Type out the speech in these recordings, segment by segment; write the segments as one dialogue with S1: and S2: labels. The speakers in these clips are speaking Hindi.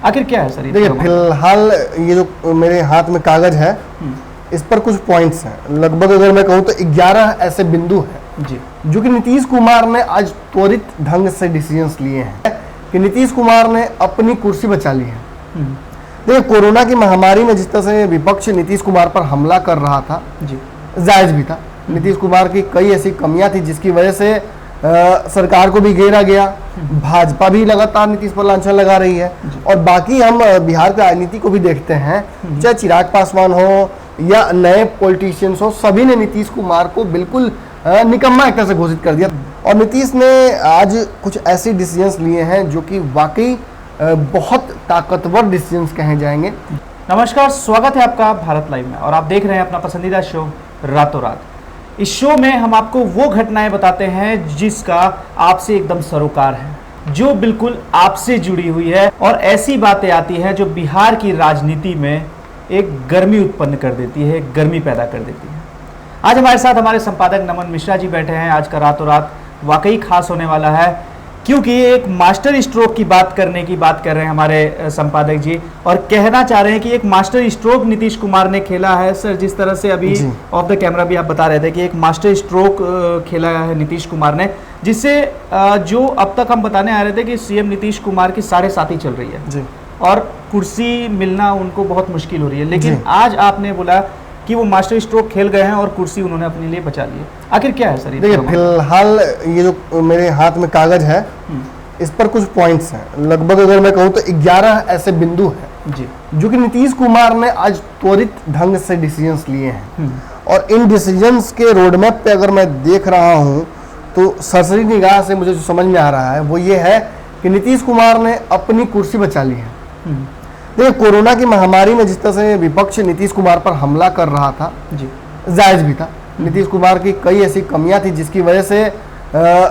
S1: आखिर क्या है सर?
S2: देखिए, फिलहाल ये जो मेरे हाथ में कागज है इस पर कुछ पॉइंट्स हैं। लगभग अगर मैं कहूँ तो 11 ऐसे बिंदु हैं
S1: जी,
S2: जो कि नीतीश कुमार ने आज त्वरित ढंग से डिसीजंस लिए हैं कि नीतीश कुमार ने अपनी कुर्सी बचा ली है। देखिए, कोरोना की महामारी में जिस तरह से विपक्ष नीतीश कुमार पर हमला कर रहा था
S1: जी,
S2: जायज भी था। नीतीश कुमार की कई ऐसी कमियां थी जिसकी वजह से सरकार को भी घेरा गया। भाजपा भी लगातार नीतीश पर लांछन लगा रही है। और बाकी हम बिहार की राजनीति को भी देखते हैं, चाहे चिराग पासवान हो या नए पॉलिटिशियंस हो, सभी ने नीतीश कुमार को बिल्कुल निकम्मा एक तरह से घोषित कर दिया। और नीतीश ने आज कुछ ऐसे डिसीजंस लिए हैं जो कि वाकई बहुत ताकतवर डिसीजंस कहे जाएंगे।
S1: नमस्कार, स्वागत है आपका भारत लाइव में और आप देख रहे हैं अपना पसंदीदा शो रातों रात। इस शो में हम आपको वो घटनाएं बताते हैं जिसका आपसे एकदम सरोकार है, जो बिल्कुल आपसे जुड़ी हुई है, और ऐसी बातें आती हैं जो बिहार की राजनीति में एक गर्मी उत्पन्न कर देती है, एक गर्मी पैदा कर देती है। आज हमारे साथ हमारे संपादक नमन मिश्रा जी बैठे हैं। आज का रातों रात वाकई खास होने वाला है, क्योंकि एक मास्टर स्ट्रोक की बात कर रहे हैं हमारे संपादक जी, और कहना चाह रहे हैं कि एक मास्टर स्ट्रोक नीतीश कुमार ने खेला है। सर, जिस तरह से अभी ऑफ द कैमरा भी आप बता रहे थे कि एक मास्टर स्ट्रोक खेला है नीतीश कुमार ने, जिससे जो अब तक हम बताने आ रहे थे कि सीएम नीतीश कुमार की साढ़े साथी चल रही है जी, और कुर्सी मिलना उनको बहुत मुश्किल हो रही है। लेकिन आज आपने बोला कि वो मास्टर स्ट्रोक खेल गए हैं और कुर्सी उन्होंने अपने लिए बचा ली है। आखिर क्या है सर?
S2: देखिए, फिलहाल ये जो मेरे हाथ में कागज है इस पर कुछ पॉइंट्स हैं। लगभग अगर मैं कहूँ तो 11 ऐसे बिंदु हैं जी, जो कि नीतीश कुमार ने आज त्वरित ढंग से डिसीजंस लिए हैं। और इन डिसीजंस के रोडमैप पे अगर मैं देख रहा हूँ तो सरसरी निगाह से मुझे जो समझ में आ रहा है वो ये है कि नीतीश कुमार ने अपनी कुर्सी बचा ली है। देखिए, कोरोना की महामारी में जिस तरह से विपक्ष नीतीश कुमार पर हमला कर रहा था जी, जायज भी था। नीतीश कुमार की कई ऐसी कमियां थी जिसकी वजह से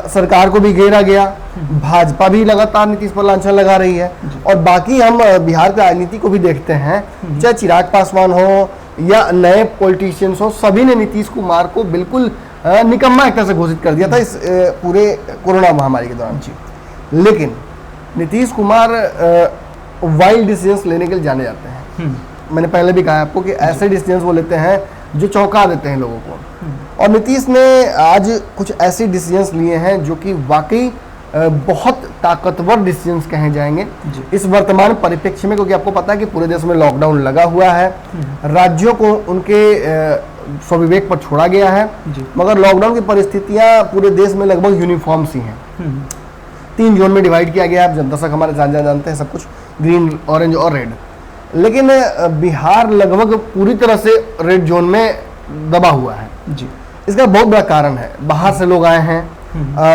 S2: सरकार को भी घेरा गया। भाजपा भी लगातार नीतीश पर लांछन लगा रही है। और बाकी हम बिहार की राजनीति को भी देखते हैं, चाहे चिराग पासवान हो या नए पॉलिटिशियंस हो, सभी ने नीतीश कुमार को बिल्कुल निकम्मा एक तरह से घोषित कर दिया था इस पूरे कोरोना महामारी के दौरान जी। लेकिन नीतीश कुमार वाइल्ड डिसीजंस लेने के लिए जाने जाते हैं। मैंने पहले भी कहा आपको कि ऐसे डिसीजंस वो लेते हैं जो चौंका देते हैं लोगों को। और नीतीश ने आज कुछ ऐसे डिसीजंस लिए हैं जो कि वाकई बहुत ताकतवर डिसीजंस कहे जाएंगे इस वर्तमान परिप्रेक्ष्य में, क्योंकि आपको पता है कि पूरे देश में लॉकडाउन लगा हुआ है। राज्यों को उनके स्वविवेक पर छोड़ा गया है, मगर लॉकडाउन की परिस्थितियां पूरे देश में लगभग यूनिफॉर्म सी हैं। 3 जोन में डिवाइड किया गया है। दर्शक हमारे जानते हैं सब कुछ, ग्रीन, ऑरेंज और रेड। लेकिन बिहार लगभग पूरी तरह से रेड जोन में दबा हुआ है जी। इसका बहुत बड़ा कारण है, बाहर से लोग आए हैं,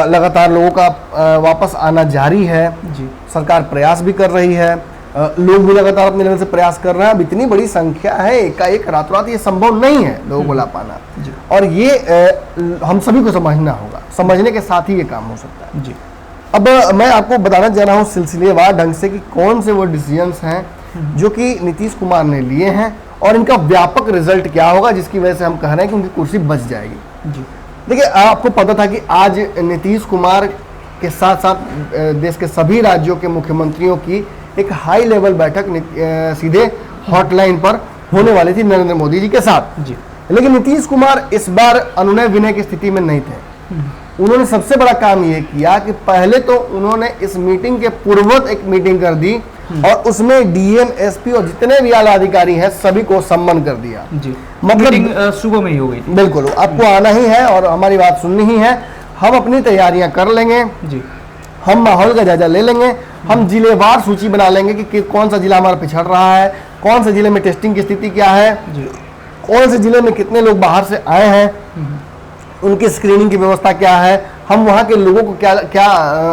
S2: लगातार लोगों का वापस आना जारी है जी। सरकार प्रयास भी कर रही है, लोग भी लगातार अपने लेवल से प्रयास कर रहे हैं। अब इतनी बड़ी संख्या है, एकाएक रातों रात ये संभव नहीं है लोगों को ला पाना जी। और ये हम सभी को समझना होगा, समझने के साथ ही ये काम हो सकता है जी। अब मैं आपको बताना चाह रहा हूँ सिलसिलेवार ढंग से कि कौन से वो डिसीजंस हैं जो कि नीतीश कुमार ने लिए हैं और इनका व्यापक रिजल्ट क्या होगा, जिसकी वजह से हम कह रहे हैं कि उनकी कुर्सी बच जाएगी जी। देखिए, आपको पता था कि आज नीतीश कुमार के साथ साथ देश के सभी राज्यों के मुख्यमंत्रियों की एक हाई लेवल बैठक सीधे हॉटलाइन पर होने वाली थी नरेंद्र मोदी जी के साथ जी। लेकिन नीतीश कुमार इस बार अनुनय विनय की स्थिति में नहीं थे। उन्होंने सबसे बड़ा काम ये किया कि पहले तो उन्होंने इस मीटिंग के पूर्ववत एक मीटिंग कर दी और उसमें डीएम, एसपी और जितने भी आला अधिकारी हैं सभी को सम्मान कर दिया जी। मतलब
S1: सुबह में ही हो गई थी।
S2: बिल्कुल, आपको आना ही है और हमारी बात सुननी ही है। हम अपनी तैयारियां कर लेंगे जी, हम माहौल का जायजा ले लेंगे, हम जिलेवार सूची बना लेंगे कि कौन सा जिला हमारा पिछड़ रहा है, कौन से जिले में टेस्टिंग की स्थिति क्या है जी, कौन से जिले में कितने लोग बाहर से आए हैं, उनकी स्क्रीनिंग की व्यवस्था क्या है, हम वहाँ के लोगों को क्या क्या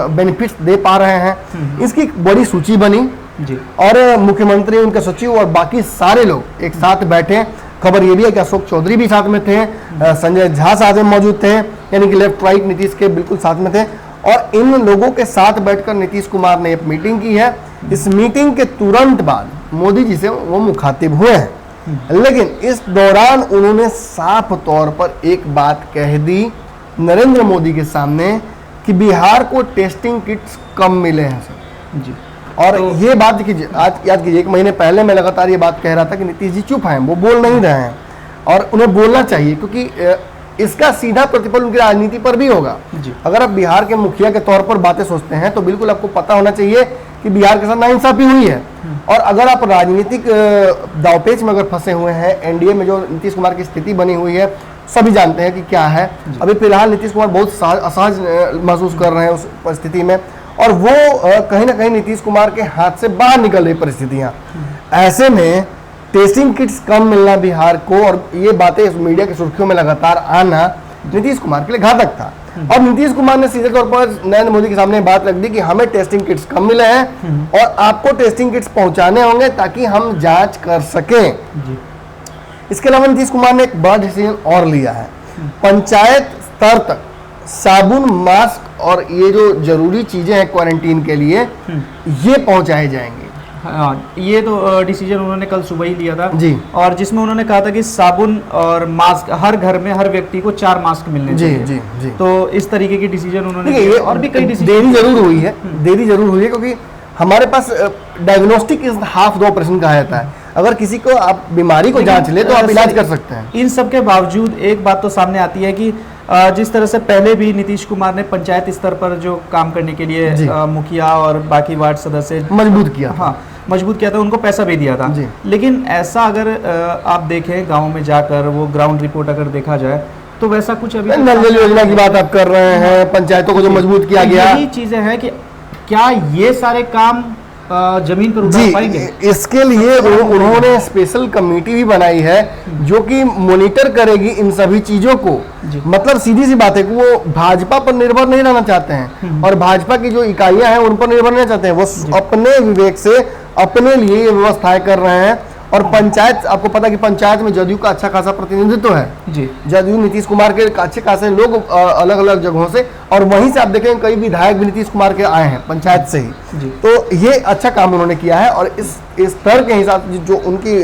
S2: बेनिफिट्स दे पा रहे हैं। इसकी बड़ी सूची बनी जी। और मुख्यमंत्री, उनके सचिव और बाकी सारे लोग एक साथ बैठे। खबर ये भी है कि अशोक चौधरी भी साथ में थे, संजय झा साथ में मौजूद थे, यानी कि लेफ्ट राइट नीतीश के बिल्कुल साथ में थे। और इन लोगों के साथ बैठकर नीतीश कुमार ने एक मीटिंग की है। इस मीटिंग के तुरंत बाद मोदी जी से वो मुखातिब हुए हैं, लेकिन इस दौरान उन्होंने साफ तौर पर एक बात कह दी नरेंद्र मोदी के सामने कि बिहार को टेस्टिंग किट्स कम मिले हैं सर जी। और ये बात देखिए, आज याद कीजिए 1 महीने पहले मैं लगातार ये बात कह रहा था कि नीतीश जी चुप हैं, वो बोल नहीं रहे हैं और उन्हें बोलना चाहिए, क्योंकि इसका सीधा प्रतिफल उनकी राजनीति पर भी होगा। अगर आप बिहार के मुखिया के तौर पर बातें सोचते हैं तो बिल्कुल आपको पता होना चाहिए कि बिहार के साथ नाइंसाफी हुई है। और अगर आप राजनीतिक दांवपेच में अगर फंसे हुए हैं, एनडीए में जो नीतीश कुमार की स्थिति बनी हुई है सभी जानते हैं कि क्या है। अभी फिलहाल नीतीश कुमार बहुत असहज महसूस कर रहे हैं उस परिस्थिति में, और वो कहीं ना कहीं नीतीश कुमार के हाथ से बाहर निकल रही परिस्थितियां। ऐसे में टेस्टिंग किट्स कम मिलना बिहार को, और ये बातें मीडिया की सुर्खियों में लगातार आना नीतीश कुमार के लिए घातक था। और नीतीश कुमार ने सीधे तौर पर नरेंद्र मोदी के सामने बात रख दी कि हमें टेस्टिंग किट्स कम मिले हैं और आपको टेस्टिंग किट्स पहुंचाने होंगे ताकि हम जांच कर सकें। इसके अलावा नीतीश कुमार ने एक बड़ा डिसीजन और लिया है, पंचायत स्तर तक साबुन, मास्क और ये जो जरूरी चीजें हैं क्वारंटीन के लिए ये पहुंचाए जाएंगे।
S1: हाँ, ये तो डिसीजन उन्होंने कल सुबह ही लिया था
S2: जी,
S1: और जिसमें उन्होंने कहा था कि साबुन और मास्क हर घर में हर व्यक्ति को 4 मास्क मिलने चाहिए।
S2: जी जी।
S1: तो इस तरीके की डिसीजन उन्होंने
S2: ये
S1: लिया और भी कई डिसीजन।
S2: देरी जरूर हुई है, देरी जरूर हुई है, क्योंकि हमारे पास diagnostic is half the operation कहा जाता है। अगर किसी को आप बीमारी को जांच ले तो आप इलाज कर सकते हैं।
S1: इन सब के बावजूद एक बात तो सामने आती है कि जिस तरह से पहले भी नीतीश कुमार ने पंचायत स्तर पर जो काम करने के लिए मुखिया और बाकी वार्ड सदस्य
S2: मजबूत किया,
S1: हाँ मजबूत किया था, उनको पैसा भी दिया था। लेकिन ऐसा अगर आप देखें गाँव में जाकर वो ग्राउंड रिपोर्ट अगर देखा जाए तो वैसा कुछ अभी
S2: नल जल योजना की बात आप कर रहे हैं, पंचायतों को जो मजबूत किया गया,
S1: यही चीजें हैं कि क्या ये सारे काम जमीन पर उतार पाएंगे?
S2: इसके लिए उन्होंने स्पेशल कमेटी भी बनाई है जो कि मॉनिटर करेगी इन सभी चीजों को। मतलब सीधी सी बात है कि वो भाजपा पर निर्भर नहीं रहना चाहते हैं और भाजपा की जो इकाइयां हैं उन पर निर्भर नहीं चाहते हैं। वो अपने विवेक से अपने लिए ये व्यवस्थाएं कर रहे हैं। और पंचायत, आपको पता है कि पंचायत में जदयू का अच्छा खासा प्रतिनिधित्व है जी। जदयू नीतीश कुमार के अच्छे खासे लोग अलग अलग जगहों से, और वहीं से आप देखेंगे कई विधायक भी नीतीश कुमार के आए हैं पंचायत से ही। तो ये अच्छा काम उन्होंने किया है और इस स्तर के हिसाब से जो उनकी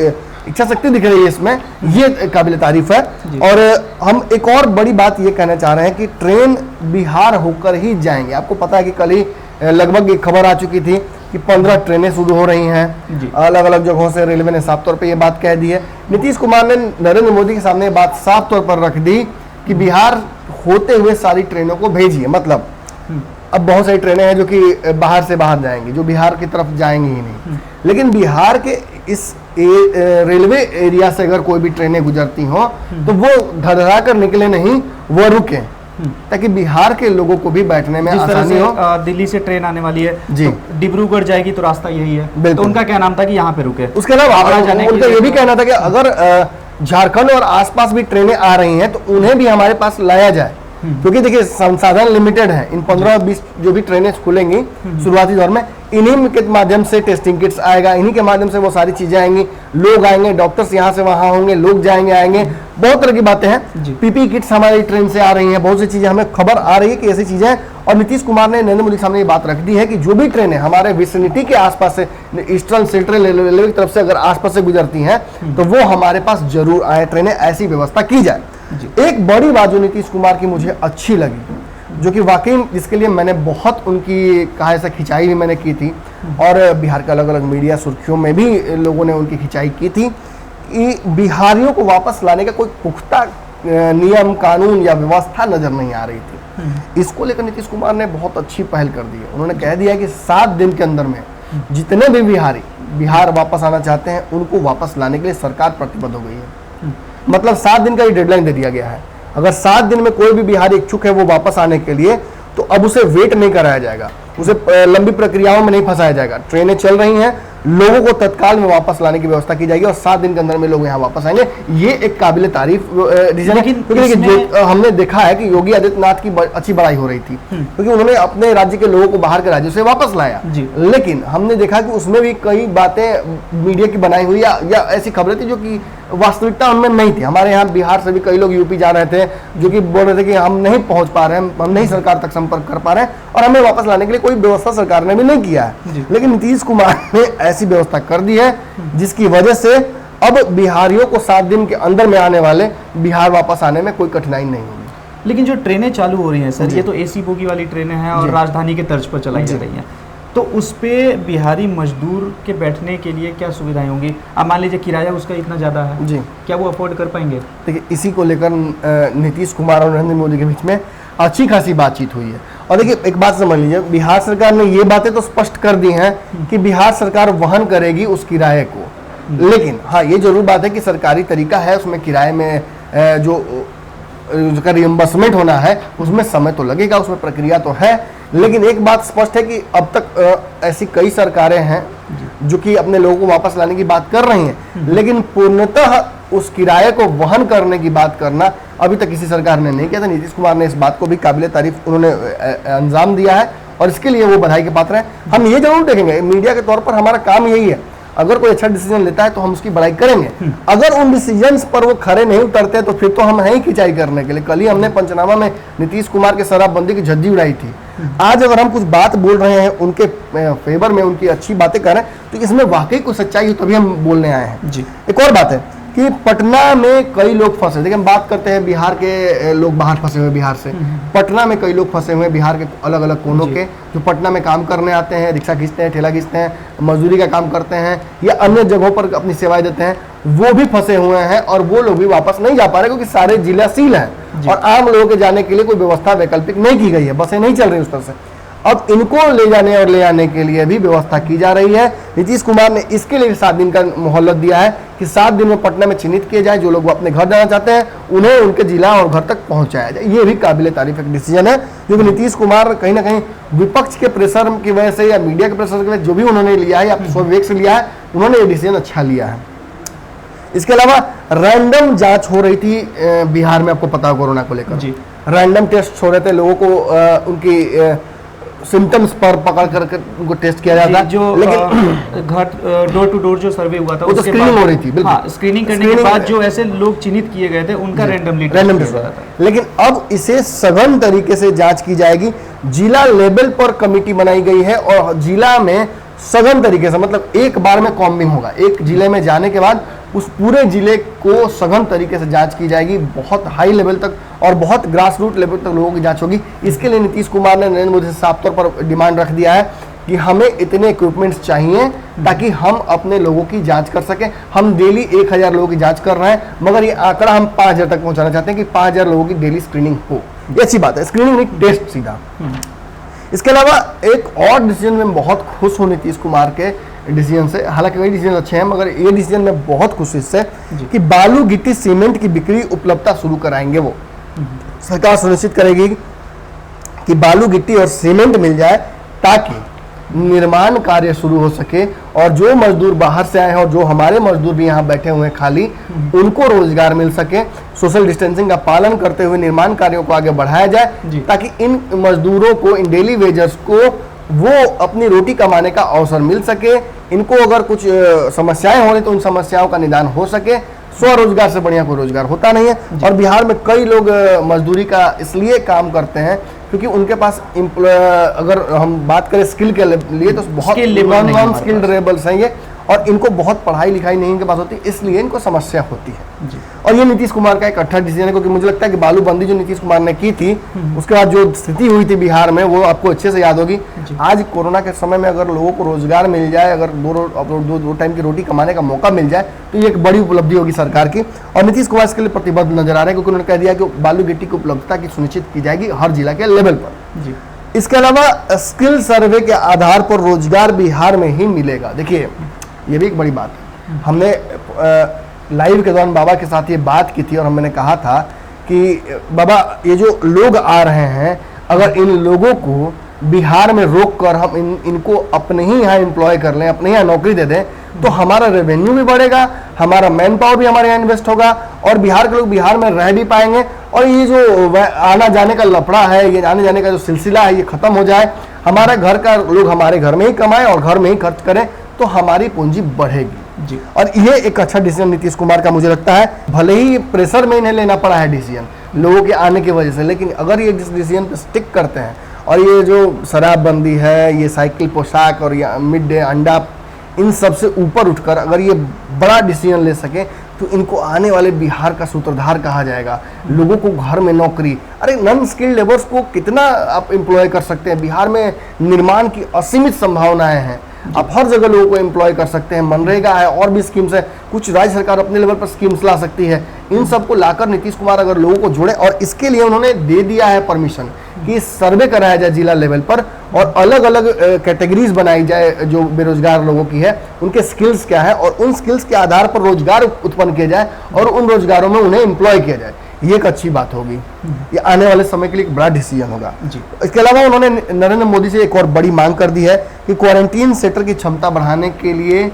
S2: इच्छा शक्ति दिख रही है इसमें, ये काबिल तारीफ है। और हम एक और बड़ी बात ये कहना चाह रहे हैं कि ट्रेन बिहार होकर ही जाएंगे। आपको पता है कि कल ही लगभग एक खबर आ चुकी थी कि 15 ट्रेनें शुरू हो रही हैं अलग अलग जगहों से। रेलवे ने साफ तौर पे ये बात कह दी है। नीतीश कुमार ने नरेंद्र मोदी के सामने बात साफ तौर पर रख दी कि बिहार होते हुए सारी ट्रेनों को भेजिए। मतलब अब बहुत सारी ट्रेनें हैं जो कि बाहर से बाहर जाएंगी, जो बिहार की तरफ जाएंगी ही नहीं। लेकिन बिहार के इस रेलवे एरिया से अगर कोई भी ट्रेनें गुजरती हों तो वो धड़धा कर निकले नहीं, वो रुके, ताकि बिहार के लोगों को भी बैठने में आसानी हो।
S1: दिल्ली से ट्रेन आने वाली है जी, तो डिब्रूगढ़ जाएगी तो रास्ता यही है, तो उनका क्या नाम था कि यहाँ पे रुके।
S2: उसके अलावा उनका ये भी कहना था कि अगर झारखंड और आसपास भी ट्रेनें आ रही हैं तो उन्हें भी हमारे पास लाया जाए, क्योंकि देखिए संसाधन लिमिटेड है। इन 15-20 जो भी ट्रेनें खुलेंगी शुरुआती दौर में, इन्हीं के माध्यम से टेस्टिंग किट्स आएगा, इन्हीं के माध्यम से वो सारी चीजें आएंगी, लोग आएंगे, डॉक्टर्स यहाँ से वहां होंगे, लोग जाएंगे आएंगे, बहुत तरह की बातें हैं। पीपी किट्स हमारी ट्रेन से आ रही हैं, बहुत सी चीजें हमें खबर आ रही है कि ऐसी चीजें। और नीतीश कुमार ने नरेंद्र मोदी के सामने ये बात रख दी है कि जो भी ट्रेनें हमारे विसिनिटी के आसपास से, ईस्टर्न सेंट्रल रेलवे की तरफ से अगर आसपास से गुजरती हैं तो वो हमारे पास जरूर आए ट्रेनें, ऐसी व्यवस्था की जाए। एक बड़ी बात जो नीतीश कुमार की मुझे अच्छी लगी, जो कि वाकई जिसके लिए मैंने बहुत उनकी कहा ऐसा खिंचाई भी मैंने की थी और बिहार के अलग अलग मीडिया सुर्खियों में भी लोगों ने उनकी खिंचाई की थी, कि बिहारियों को वापस लाने का कोई पुख्ता नियम, कानून या व्यवस्था नजर नहीं आ रही थी। इसको लेकर नीतीश कुमार ने बहुत अच्छी पहल कर दी है। उन्होंने कह दिया कि 7 दिन के अंदर में जितने भी बिहारी बिहार वापस आना चाहते हैं उनको वापस लाने के लिए सरकार प्रतिबद्ध हो गई है। मतलब 7 दिन का ये डेडलाइन दे दिया गया है। अगर 7 दिन में कोई भी बिहारी इच्छुक है वो वापस आने के लिए, तो अब उसे वेट नहीं कराया जाएगा, उसे लंबी प्रक्रियाओं में नहीं फंसाया जाएगा। ट्रेनें चल रही हैं, लोगों को तत्काल में वापस लाने की व्यवस्था की जाएगी और 7 दिन के अंदर में लोग यहाँ वापस आएंगे। ये एक काबिल तारीफ डिसीजन है, क्योंकि हमने देखा है कि योगी आदित्यनाथ की अच्छी बड़ाई हो रही थी, क्योंकि उन्होंने अपने राज्य के लोगों को बाहर के राज्यों से वापस लाया। लेकिन हमने देखा कि उसमें भी कई बातें मीडिया की बनाई हुई या ऐसी खबरें थी जो कि वास्तविकता उनमें नहीं थी। हमारे यहाँ बिहार से भी कई लोग यूपी जा रहे थे जो कि बोल रहे थे कि हम नहीं पहुंच पा रहे हैं, हम नहीं सरकार तक संपर्क कर पा रहे हैं और हमें वापस लाने के लिए कोई व्यवस्था सरकार ने भी नहीं किया है। लेकिन नीतीश कुमार ने ऐसी व्यवस्था कर दी है जिसकी वजह से अब बिहारियों को 7 दिन के अंदर में आने वाले बिहार वापस आने में कोई कठिनाई नहीं होगी।
S1: लेकिन जो ट्रेनें चालू हो रही हैं सर, ये तो एसी बोगी वाली ट्रेनें हैं और राजधानी के तर्ज पर चलाई जा रही हैं, तो उस पे बिहारी मजदूर के बैठने के लिए क्या सुविधाएं होंगी? अब मान लीजिए किराया उसका इतना ज़्यादा है
S2: जी,
S1: क्या वो अफोर्ड कर पाएंगे?
S2: देखिए इसी को लेकर नीतीश कुमार और नरेंद्र मोदी के बीच में अच्छी खासी बातचीत हुई है। और देखिए एक बात समझ लीजिए, बिहार सरकार ने ये बातें तो स्पष्ट कर दी हैं कि बिहार सरकार वहन करेगी उस किराए को, लेकिन हाँ ये जरूर बात है कि सरकारी तरीका है, उसमें किराए में जो उसका रिएम्बर्समेंट होना है उसमें समय तो लगेगा, उसमें प्रक्रिया तो है। लेकिन एक बात स्पष्ट है कि अब तक ऐसी कई सरकारें हैं जो कि अपने लोगों को वापस लाने की बात कर रही हैं, लेकिन पूर्णतः उस किराए को वहन करने की बात करना अभी तक किसी सरकार ने नहीं किया था। नीतीश कुमार ने इस बात को भी काबिले तारीफ उन्होंने अंजाम दिया है और इसके लिए वो बधाई के पात्र हैं। हम ये जरूर देखेंगे, मीडिया के तौर पर हमारा काम यही है, अगर कोई अच्छा डिसीजन लेता है तो हम उसकी बड़ाई करेंगे, अगर उन डिसीजंस पर वो खरे नहीं उतरते तो फिर तो हम हैं ही खिंचाई करने के लिए। कल ही हमने पंचनामा में नीतीश कुमार के शराबबंदी की झज्जी उड़ाई थी। आज अगर हम कुछ बात बोल रहे हैं उनके फेवर में, उनकी अच्छी बातें कर रहे हैं, तो इसमें वाकई कुछ सच्चाई हो तभी हम बोलने आए हैं
S1: जी।
S2: एक और बात है कि पटना में कई लोग फंसे, देखिए हम बात करते हैं बिहार के लोग बाहर फंसे हुए बिहार से, पटना में कई लोग फंसे हुए बिहार के अलग अलग कोनों के, जो पटना में काम करने आते हैं, रिक्शा खींचते हैं, ठेला खींचते हैं, मजदूरी का काम करते हैं या अन्य जगहों पर अपनी सेवाएं देते हैं, वो भी फंसे हुए हैं और वो लोग भी वापस नहीं जा पा रहे क्योंकि सारे जिला सील हैं और आम लोगों के जाने के लिए कोई व्यवस्था वैकल्पिक नहीं की गई है, बसें नहीं चल रही उस तरह से। अब इनको ले जाने और ले आने के लिए भी व्यवस्था की जा रही है। नीतीश कुमार ने इसके लिए 7 दिन का मोहलत दिया है कि 7 दिन में पटना में चिन्हित किए जाए, जो लोग अपने घर जाना चाहते हैं उन्हें उनके जिला और घर तक पहुंचाया जाए। ये भी काबिले तारीफ एक डिसीजन है जो कि नीतीश कुमार कहीं ना कहीं विपक्ष के प्रेशर की वजह से या मीडिया के प्रेशर की वजह से जो भी उन्होंने लिया है या स्वविवेक से लिया है, उन्होंने ये डिसीजन अच्छा लिया है। इसके अलावा रैंडम जांच हो रही थी बिहार में, आपको पता है कोरोना को लेकर रैंडम टेस्ट हो रहे थे, लोगों को उनकी सिम्टम्स पर पकड़ कर उनको टेस्ट किया जाता है,
S1: जो
S2: लेकिन
S1: घर डोर टू डोर जो सर्वे हुआ था
S2: वो तो स्क्रीनिंग हो रही थी, बिल्कुल।
S1: हाँ, स्क्रीनिंग करने के बाद जो ऐसे लोग चिन्हित किए गए थे उनका रैंडम टेस्ट
S2: था। लेकिन अब इसे सघन तरीके से जांच की जाएगी, जिला लेवल पर कमेटी बनाई गई है और जिला में सघन तरीके से, मतलब एक बार में कॉम्बिंग होगा, एक जिले में जाने के बाद उस पूरे जिले को सघन तरीके से जांच की जाएगी, बहुत हाई लेवल तक और बहुत ग्रास रूट लेवल तक लोगों की जांच होगी। इसके लिए नीतीश कुमार ने नरेंद्र मोदी से साफ तौर पर डिमांड रख दिया है कि हमें इतने इक्विपमेंट्स चाहिए ताकि हम अपने लोगों की जांच कर सकें। हम डेली 1000 लोगों की जांच कर रहे हैं, मगर ये आंकड़ा हम 5000 तक पहुंचाना चाहते हैं कि 5000 लोगों की डेली स्क्रीनिंग हो। ये अच्छी बात है, स्क्रीनिंग नहीं टेस्ट सीधा। इसके अलावा एक और डिसीजन में बहुत खुश हूँ नीतीश कुमार के डिसीजन से, हालांकि कई डिसीजन अच्छे हैं मगर ये डिसीजन में बहुत खुश इससे कि बालू गिट्टी सीमेंट की बिक्री उपलब्धता शुरू कराएंगे। वो सरकार सुनिश्चित करेगी कि बालू गिट्टी और सीमेंट मिल जाए ताकि निर्माण कार्य शुरू हो सके और जो मजदूर बाहर से आए हैं और जो हमारे मजदूर भी यहाँ बैठे हुए हैं खाली, उनको रोजगार मिल सके। सोशल डिस्टेंसिंग का पालन करते हुए निर्माण कार्यों को आगे बढ़ाया जाए ताकि इन मजदूरों को, इन डेली वेजर्स को वो अपनी रोटी कमाने का अवसर मिल सके। इनको अगर कुछ समस्याएं हो रही तो उन समस्याओं का निदान हो सके। स्वरोजगार से बढ़िया कोई रोजगार होता नहीं है और बिहार में कई लोग मजदूरी का इसलिए काम करते हैं क्योंकि उनके पास अगर हम बात करें स्किल के लिए तो बहुत नॉन स्किल्ड लेबर्स हैं ये, और इनको बहुत पढ़ाई लिखाई नहीं इनके पास होती, इसलिए इनको समस्या होती है जी। और ये नीतीश कुमार का एक अच्छा डिसीजन है क्योंकि मुझे लगता है कि बालूबंदी जो नीतीश कुमार ने की थी उसके बाद जो स्थिति हुई थी बिहार में वो आपको अच्छे से याद होगी। आज कोरोना के समय में अगर लोगों को रोजगार मिल जाए, अगर दो टाइम की रोटी कमाने का मौका मिल जाए तो ये एक बड़ी उपलब्धि होगी सरकार की और नीतीश कुमार इसके लिए प्रतिबद्ध नजर आ रहे हैं क्योंकि उन्होंने कह दिया कि बालू गिट्टी की उपलब्धता की सुनिश्चित की जाएगी हर जिला के लेवल पर जी। इसके अलावा स्किल सर्वे के आधार पर रोजगार बिहार में ही मिलेगा। देखिए ये भी एक बड़ी बात है। हमने लाइव के दौरान बाबा के साथ ये बात की थी और मैंने कहा था कि बाबा ये जो लोग आ रहे हैं, अगर इन लोगों को बिहार में रोक कर हम इनको अपने ही यहाँ एम्प्लॉय कर लें, अपने यहाँ नौकरी दे दें तो हमारा रेवेन्यू भी बढ़ेगा, हमारा मैन पावर भी हमारे यहाँ इन्वेस्ट होगा और बिहार के लोग बिहार में रह भी पाएंगे और ये जो आना जाने का लफड़ा है, ये आने जाने का जो सिलसिला है ये खत्म हो जाए, हमारा घर का लोग हमारे घर में ही कमाएं और घर में ही खर्च करें तो हमारी पूंजी बढ़ेगी जी। और ये एक अच्छा डिसीजन नीतीश कुमार का मुझे लगता है, भले ही प्रेशर में इन्हें लेना पड़ा है डिसीजन लोगों के आने की वजह से, लेकिन अगर ये डिसीजन पे स्टिक करते हैं और ये जो शराबबंदी है, ये साइकिल पोशाक और मिड डे अंडा, इन सब से ऊपर उठकर अगर ये बड़ा डिसीजन ले सके तो तो इनको आने वाले बिहार का सूत्रधार कहा जाएगा। लोगों को घर में नौकरी, अरे नॉन स्किल्ड लेबर्स को कितना आप एम्प्लॉय कर सकते हैं। बिहार में निर्माण की असीमित संभावनाएं हैं, आप हर जगह लोगों को एम्प्लॉय कर सकते हैं। मनरेगा है, और भी स्कीम्स है, कुछ राज्य सरकार अपने लेवल पर स्कीम्स ला सकती है। इन सबको लाकर नीतीश कुमार अगर लोगों को जोड़े, और इसके लिए उन्होंने दे दिया है परमिशन कि सर्वे कराया जाए जिला लेवल पर और अलग अलग कैटेगरीज बनाई जाए जो बेरोजगार लोगों की है, उनके स्किल्स क्या है, और उन स्किल्स के आधार पर रोजगार उत्पन्न किया जाए और उन रोजगारों में उन्हें एम्प्लॉय किया जाए। ये एक अच्छी बात होगी, ये आने वाले समय के लिए एक बड़ा डिसीजन होगा। इसके अलावा उन्होंने नरेंद्र मोदी से एक और बड़ी मांग कर दी है कि क्वारंटीन सेंटर की क्षमता बढ़ाने के लिए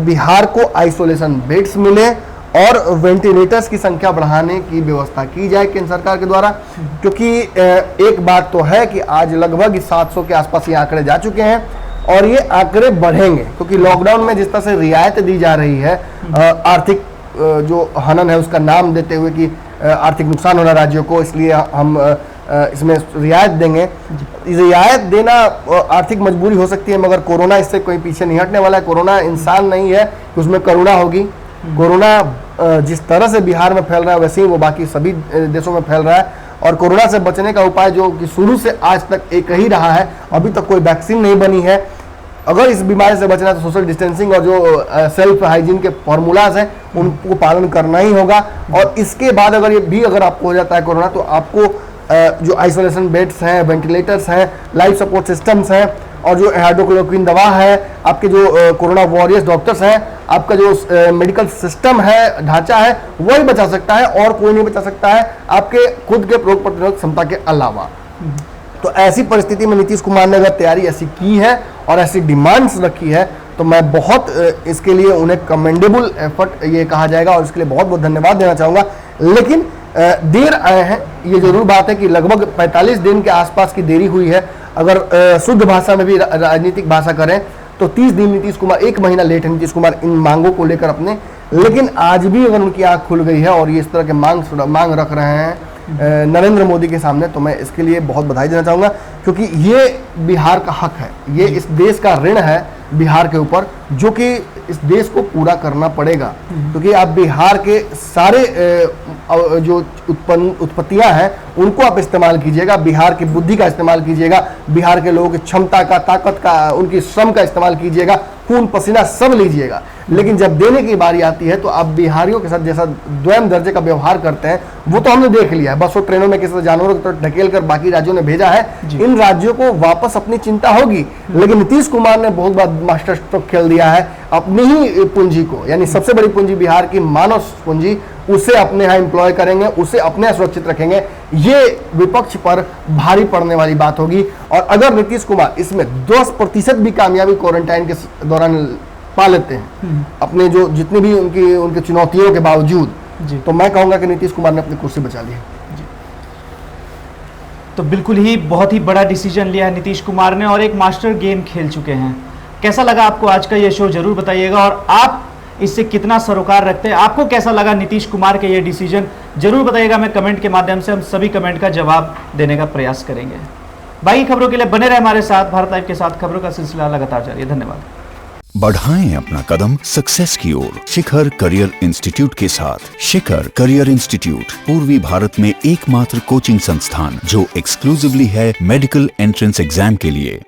S2: बिहार को आइसोलेशन बेड्स मिले और वेंटिलेटर्स की संख्या बढ़ाने की व्यवस्था की जाए केंद्र सरकार के द्वारा। क्योंकि एक बात तो है कि आज लगभग 700 के आसपास ये आंकड़े जा चुके हैं और ये आंकड़े बढ़ेंगे, क्योंकि लॉकडाउन में जिस तरह से रियायत दी जा रही है, आर्थिक जो हनन है उसका नाम देते हुए कि आर्थिक नुकसान हो रहा है राज्यों को, इसलिए हम इसमें रियायत देंगे। रियायत देना आर्थिक मजबूरी हो सकती है, मगर कोरोना इससे कोई पीछे नहीं हटने वाला है। कोरोना इंसान नहीं है कि उसमें करुणा होगी। कोरोना जिस तरह से बिहार में फैल रहा है वैसे ही वो बाकी सभी देशों में फैल रहा है। और कोरोना से बचने का उपाय जो कि शुरू से आज तक एक ही रहा है, अभी तक कोई वैक्सीन नहीं बनी है। अगर इस बीमारी से बचना है तो सोशल डिस्टेंसिंग और जो सेल्फ हाइजीन के फॉर्मूलाज हैं उनको पालन करना ही होगा। और इसके बाद अगर आपको हो जाता है कोरोना, तो आपको जो आइसोलेशन बेड्स हैं, वेंटिलेटर्स हैं, लाइफ सपोर्ट सिस्टम्स हैं और जो हाइड्रोक्लोरोक्विन दवा है, आपके जो कोरोना वॉरियर्स डॉक्टर्स हैं, आपका जो मेडिकल सिस्टम है, ढांचा है, वही बचा सकता है और कोई नहीं बचा सकता है आपके खुद के रोग प्रतिरोधक क्षमता के अलावा। तो ऐसी परिस्थिति में नीतीश कुमार ने अगर तैयारी ऐसी की है और ऐसी डिमांड्स रखी है तो मैं बहुत इसके लिए उन्हें कमेंडेबल एफर्ट ये कहा जाएगा और इसके लिए बहुत बहुत धन्यवाद देना चाहूँगा। लेकिन देर आए हैं, ये जरूर बात है कि लगभग 45 दिन के आसपास की देरी हुई है। अगर शुद्ध भाषा में भी राजनीतिक भाषा करें तो 30 दिन नीतीश कुमार, 1 महीना लेट है नीतीश कुमार इन मांगों को लेकर अपने। लेकिन आज भी अगर उनकी आंख खुल गई है और ये इस तरह के मांग रख रहे हैं नरेंद्र मोदी के सामने, तो मैं इसके लिए बहुत बधाई देना चाहूँगा। क्योंकि ये बिहार का हक है, ये इस देश का ऋण है बिहार के ऊपर, जो कि इस देश को पूरा करना पड़ेगा। क्योंकि आप बिहार के सारे जो उत्पत्तियां हैं उनको आप इस्तेमाल कीजिएगा, बिहार की बुद्धि का इस्तेमाल कीजिएगा, बिहार के लोगों की क्षमता का, ताकत का, उनकी श्रम का इस्तेमाल कीजिएगा, खून पसीना सब लीजिएगा। लेकिन जब देने की बारी आती है तो आप बिहारियों के साथ जैसा द्वैम दर्जे का व्यवहार करते हैं वो तो हमने देख लिया है। बसों ट्रेनों में किसी जानवरों को ढकेल कर बाकी राज्यों ने भेजा है। इन राज्यों को वापस अपनी चिंता होगी, लेकिन नीतीश कुमार ने बहुत बार मास्टर स्ट्रोक खेल दिया है अपनी ही पूंजी को, यानी सबसे बड़ी पूंजी बिहार की मानव पूंजी, उसे अपने यहाँ एम्प्लॉय करेंगे, उसे अपने यहाँ सुरक्षित रखेंगे। ये विपक्ष पर भारी पड़ने वाली बात होगी। और अगर नीतीश कुमार इसमें 10% भी कामयाबी क्वारंटाइन के दौरान पा लेते हैं अपने जो जितनी भी उनके चुनौतियों के बावजूद, तो मैं कहूँगा कि नीतीश कुमार ने अपनी कुर्सी बचा ली है।
S1: तो बिल्कुल ही बहुत ही बड़ा डिसीजन लिया है नीतीश कुमार ने और एक मास्टर गेम खेल चुके हैं। कैसा लगा आपको आज का ये शो, जरूर बताइएगा। और आप इससे कितना सरोकार रखते हैं, आपको कैसा लगा नीतीश कुमार के ये डिसीजन, जरूर बताइएगा। मैं कमेंट के माध्यम से हम सभी कमेंट का जवाब देने का प्रयास करेंगे। बाकी खबरों के लिए बने रहे हमारे साथ। भारत लाइव के साथ खबरों का सिलसिला लगातार जारी है। धन्यवाद।
S3: बढ़ाएं अपना कदम सक्सेस की ओर शिखर करियर इंस्टीट्यूट के साथ। शिखर करियर इंस्टीट्यूट पूर्वी भारत में एकमात्र कोचिंग संस्थान जो एक्सक्लूसिवली है मेडिकल एंट्रेंस एग्जाम के लिए।